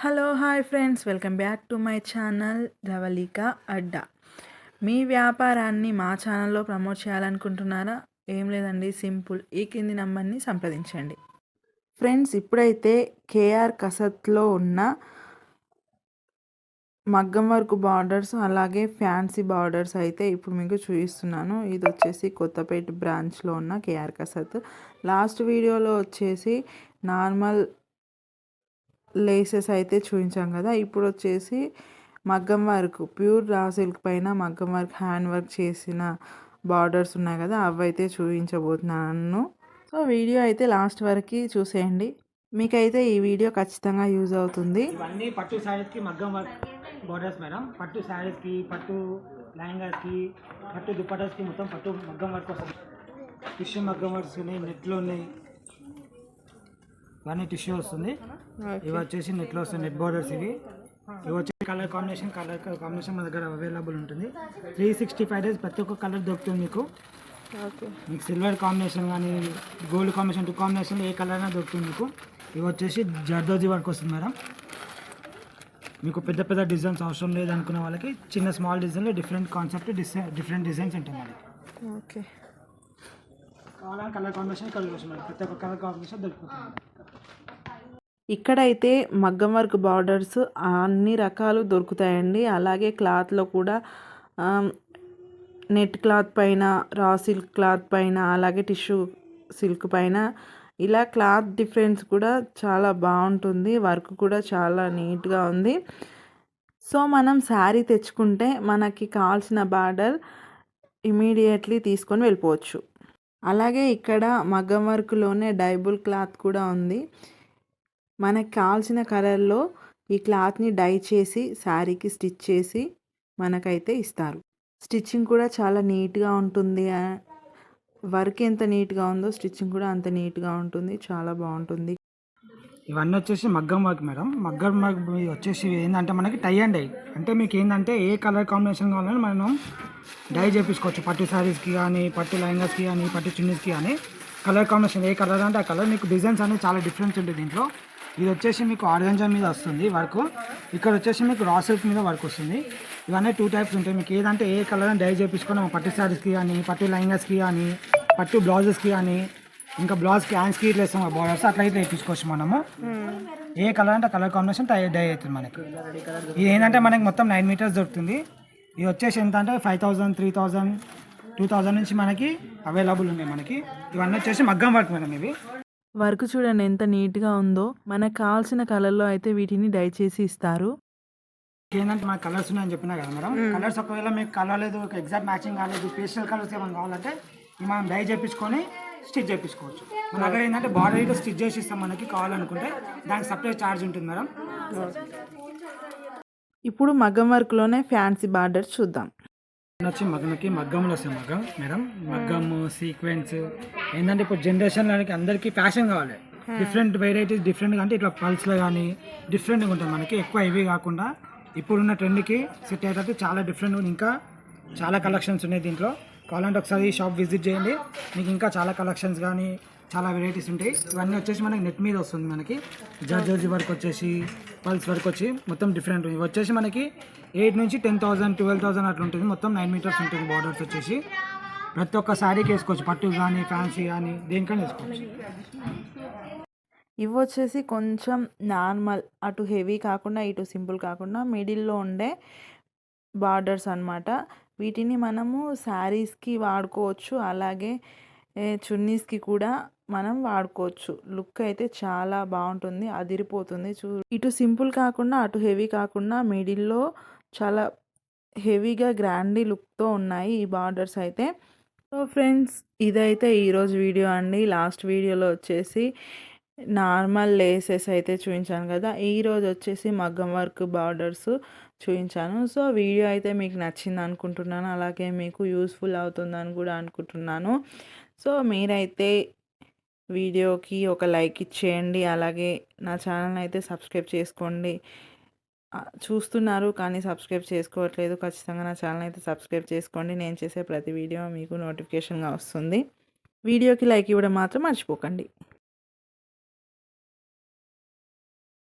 Hello hi friends, welcome back to my channel Ravalika అడ్డా. మీ వ్యాపారాన్ని మా ఛానల్లో ప్రమోట్ చేయాలనుకుంటున్నారా? ఏం లేదండి, సింపుల్. ఈ కింది నంబర్ని సంప్రదించండి. ఫ్రెండ్స్, ఇప్పుడైతే కేఆర్ కసత్లో ఉన్న మగ్గం వర్క్ బార్డర్స్ అలాగే ఫ్యాన్సీ బార్డర్స్ అయితే ఇప్పుడు మీకు చూపిస్తున్నాను. ఇది వచ్చేసి కొత్తపేట బ్రాంచ్లో ఉన్న కేఆర్ కసత్. లాస్ట్ వీడియోలో వచ్చేసి నార్మల్ లేసెస్ అయితే చూపించాం కదా. ఇప్పుడు వచ్చేసి మగ్గం వర్క్, ప్యూర్ రా సిల్క్ పైన మగ్గం వర్క్, హ్యాండ్ వర్క్ చేసిన బార్డర్స్ ఉన్నాయి కదా, అవి అయితే చూపించబోతున్నాను. సో వీడియో అయితే లాస్ట్ వరకు చూసేయండి, మీకైతే ఈ వీడియో ఖచ్చితంగా యూజ్ అవుతుంది. ఇవన్నీ పట్టు శారీస్కి మగ్గం వర్క్ బార్డర్స్ మేడం. పట్టు శారీస్కి, పట్టు లెహంగాస్కి, పట్టు దుపట్టాస్కి మొత్తం పట్టు మగ్గం వర్క్ వస్తుంది. టిష్యూ మగ్గం వర్క్స్ ఉన్నాయి, నెట్లో ఉన్నాయి. ఇవన్నీ టిష్యూ వస్తుంది. ఇవి వచ్చేసి నెట్లో వస్తుంది, నెట్ బార్డర్స్. ఇవి వచ్చేసి కలర్ కాంబినేషన్ మన దగ్గర అవైలబుల్ ఉంటుంది. 365 డేస్ ప్రతి ఒక్క కలర్ దొరుకుతుంది మీకు. మీకు సిల్వర్ కాంబినేషన్ కానీ గోల్డ్ కాంబినేషన్, 2 కాంబినేషన్ ఏ కలర్ అయినా దొరుకుతుంది మీకు. ఇవి వచ్చేసి జర్దోజీ వర్క్ వస్తుంది మేడం. మీకు పెద్ద పెద్ద డిజైన్స్ అవసరం లేదు అనుకున్న వాళ్ళకి చిన్న స్మాల్ డిజైన్లో డిఫరెంట్ కాన్సెప్ట్, డిఫరెంట్ డిజైన్స్ ఉంటాయి మనకి. ఓకే, కావాలని కలర్ కాంబినేషన్ ప్రతి ఒక్క కలర్ కాంబినేషన్ దొరుకుతుంది. ఇక్కడైతే మగ్గం వర్క్ బార్డర్స్ అన్ని రకాలు దొరుకుతాయండి. అలాగే క్లాత్లో కూడా నెట్ క్లాత్ పైన, రా సిల్క్ క్లాత్ పైన, అలాగే టిష్యూ సిల్క్ పైన, ఇలా క్లాత్ డిఫరెన్స్ కూడా చాలా బాగుంటుంది. వర్క్ కూడా చాలా నీట్గా ఉంది. సో మనం శారీ తెచ్చుకుంటే మనకి కావాల్సిన బార్డర్ ఇమీడియట్లీ తీసుకొని వెళ్ళిపోవచ్చు. అలాగే ఇక్కడ మగ్గం వర్క్లోనే డైబుల్ క్లాత్ కూడా ఉంది. మనకు కావాల్సిన కలర్లో ఈ క్లాత్ని డై చేసి శారీకి స్టిచ్ చేసి మనకైతే ఇస్తారు. స్టిచ్చింగ్ కూడా చాలా నీట్గా ఉంటుంది. వర్క్ ఎంత నీట్గా ఉందో స్టిచ్చింగ్ కూడా అంత నీట్గా ఉంటుంది, చాలా బాగుంటుంది. ఇవన్నీ వచ్చేసి మగ్గం వర్క్ మేడం. మగ్గం వర్క్ వచ్చేసి ఏంటంటే మనకి టై అండ్ డై, అంటే మీకు ఏంటంటే ఏ కలర్ కాంబినేషన్ కావాలని మనం డై చేయించుకోవచ్చు. పట్టు శారీస్కి కానీ, పట్టు లెహంగాస్కి కానీ, పట్టు చున్నీస్కి కానీ కలర్ కాంబినేషన్ ఏ కలర్ అంటే ఆ కలర్. మీకు డిజైన్స్ అనేది చాలా డిఫరెన్స్ ఉంటుంది దీంట్లో. ఇది వచ్చేసి మీకు ఆర్గంజా మీద వస్తుంది వర్క్. ఇక్కడ వచ్చేసి మీకు రా సిల్క్ మీద వర్క్ వస్తుంది. ఇవన్నీ 2 టైప్స్ ఉంటాయి. మీకు ఏదంటే ఏ కలర్ అని డై చేయించుకొని పట్టు శారీస్కి కానీ, పట్టు లెహంగాస్కి కానీ, పట్టు బ్లౌజెస్కి కానీ, ఇంకా బ్లౌజ్కి హ్యాండ్స్కి ఇట్లా వేస్తాం బార్డర్స్, అట్లా అయితే వేయించుకోవచ్చు మనము. ఏ కలర్ అంటే కలర్ కాంబినేషన్ డై అవుతుంది మనకి. ఇది ఏంటంటే మనకి మొత్తం 9 మీటర్స్ దొరుకుతుంది. ఇది వచ్చేసి ఎంత అంటే 5000, 3000, 2000 నుంచి మనకి అవైలబుల్ ఉన్నాయి మనకి. ఇవన్నీ వచ్చేసి మగ్గం వర్క్ మేడం. ఇవి వర్క్ చూడండి ఎంత నీట్గా ఉందో. మనకు కావాల్సిన కలర్లో అయితే వీటిని డై చేసి ఇస్తారు. ఏంటంటే మనకు కలర్స్ ఉన్నాయని చెప్పినా కదా మేడం. కలర్స్ ఒకవేళ మీకు కలర్ లేదు, ఎగ్జాక్ట్ మ్యాచింగ్ కాలేదు, పేస్టల్ కలర్స్ ఏమైనా కావాలంటే మనం డై చేయించుకొని స్టిచ్ చేయించుకోవచ్చు. మన దగ్గర ఏంటంటే బార్డర్ అయితే స్టిచ్ చేసి ఇస్తాం మనకి. కావాలనుకుంటే దానికి సపరేట్ ఛార్జ్ ఉంటుంది మేడం. ఇప్పుడు మగ్గం వర్క్లోనే ఫ్యాన్సీ బార్డర్స్ చూద్దాం. వచ్చి మగ్గంలో వస్తాయి మేడం. మగ్గం సీక్వెన్స్ ఏంటంటే ఇప్పుడు జనరేషన్లోకి అందరికీ ఫ్యాషన్ కావాలి. డిఫరెంట్ వెరైటీస్ డిఫరెంట్గా, అంటే ఇట్లా పల్స్లో కానీ డిఫరెంట్గా ఉంటుంది మనకి. ఎక్కువ ఇవి కాకుండా ఇప్పుడున్న ట్రెండ్కి సెట్ అయ్యేటట్టు చాలా డిఫరెంట్, ఇంకా చాలా కలెక్షన్స్ ఉన్నాయి దీంట్లో. కావాలంటే ఒకసారి షాప్ విజిట్ చేయండి, మీకు ఇంకా చాలా కలెక్షన్స్ కానీ చాలా వెరైటీస్ ఉంటాయి. ఇవన్నీ వచ్చేసి మనకి నెట్ మీద వస్తుంది మనకి. జర్జీ వర్క్ వచ్చేసి, పల్స్ వర్క్ వచ్చి మొత్తం డిఫరెంట్. ఇవి వచ్చేసి మనకి 8 నుంచి 10,000, 12,000 అట్లా ఉంటుంది. మొత్తం 9 మీటర్స్ ఉంటుంది బార్డర్స్ వచ్చేసి. ప్రతి ఒక్క శారీకి వేసుకోవచ్చు, పట్టు కానీ ఫ్యాన్సీ కానీ దేనికైనా వేసుకోవచ్చు. ఇవి వచ్చేసి కొంచెం నార్మల్, అటు హెవీ కాకుండా ఇటు సింపుల్ కాకుండా మిడిల్లో ఉండే బార్డర్స్ అన్నమాట. వీటిని మనము శారీస్కి వాడుకోవచ్చు, అలాగే చున్నీస్కి కూడా మనం వాడుకోవచ్చు. లుక్ అయితే చాలా బాగుంటుంది, అదిరిపోతుంది. ఇటు సింపుల్ కాకుండా అటు హెవీ కాకుండా మిడిల్లో చాలా హెవీగా గ్రాండీ లుక్తో ఉన్నాయి ఈ బార్డర్స్ అయితే. సో ఫ్రెండ్స్, ఇదైతే ఈరోజు వీడియో అండి. లాస్ట్ వీడియోలో వచ్చేసి నార్మల్ లేసెస్ అయితే చూపించాను కదా, ఈరోజు వచ్చేసి మగ్గం వర్క్ బార్డర్స్ చూపించాను. సో వీడియో అయితే మీకు నచ్చింది అనుకుంటున్నాను, అలాగే మీకు యూస్ఫుల్ అవుతుందని కూడా అనుకుంటున్నాను. సో మీరైతే వీడియోకి ఒక లైక్ ఇచ్చేయండి, అలాగే నా ఛానల్ అయితే సబ్స్క్రైబ్ చేసుకోండి. చూస్తున్నారు కానీ సబ్స్క్రైబ్ చేసుకోవట్లేదు, ఖచ్చితంగా నా ఛానల్ అయితే సబ్స్క్రైబ్ చేసుకోండి. నేను చేసే ప్రతి వీడియో మీకు నోటిఫికేషన్గా వస్తుంది. వీడియోకి లైక్ ఇవ్వడం మాత్రం మర్చిపోకండి.